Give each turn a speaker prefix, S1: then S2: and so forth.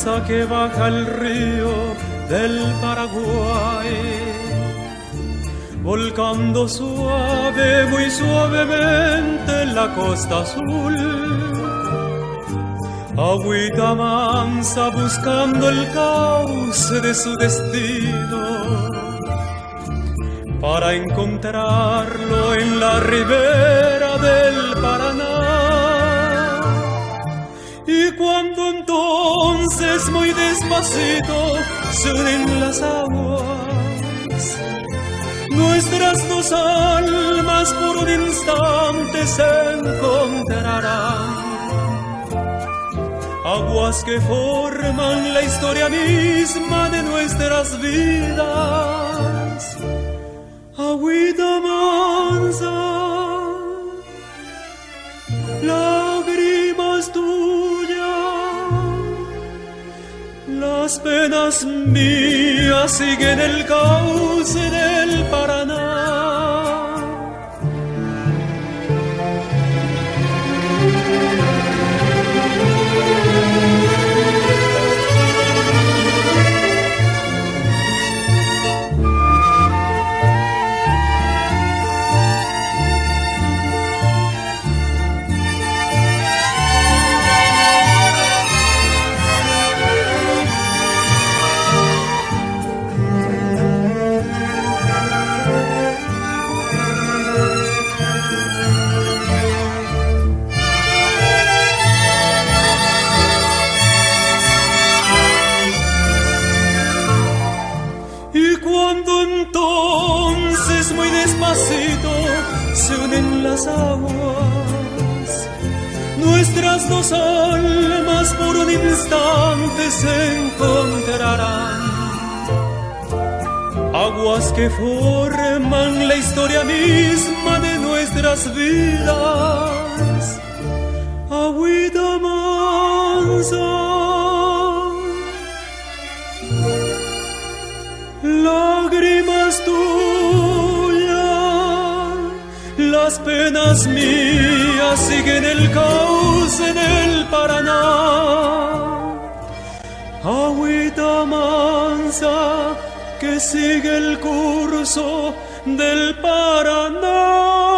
S1: mansa que baja el río del Paraguay, volcando suave, muy suavemente la costa azul. Agüita mansa buscando el cauce de su destino, para encontrarlo en la ribera del Paraná. Y cuando entonces muy despacito se unen las aguas, nuestras dos almas por un instante se encontrarán. Aguas que forman la historia misma de nuestras vidas. Agüita mansa, lágrimas tuyas, las penas mías siguen el cauce del Paraná. Se unen las aguas, nuestras dos almas por un instante se encontrarán. Aguas que forman la historia misma de nuestras vidas. Agüita mansa, lágrimas las penas mías siguen el cauce del Paraná. Agüita mansa que sigue el curso del Paraná.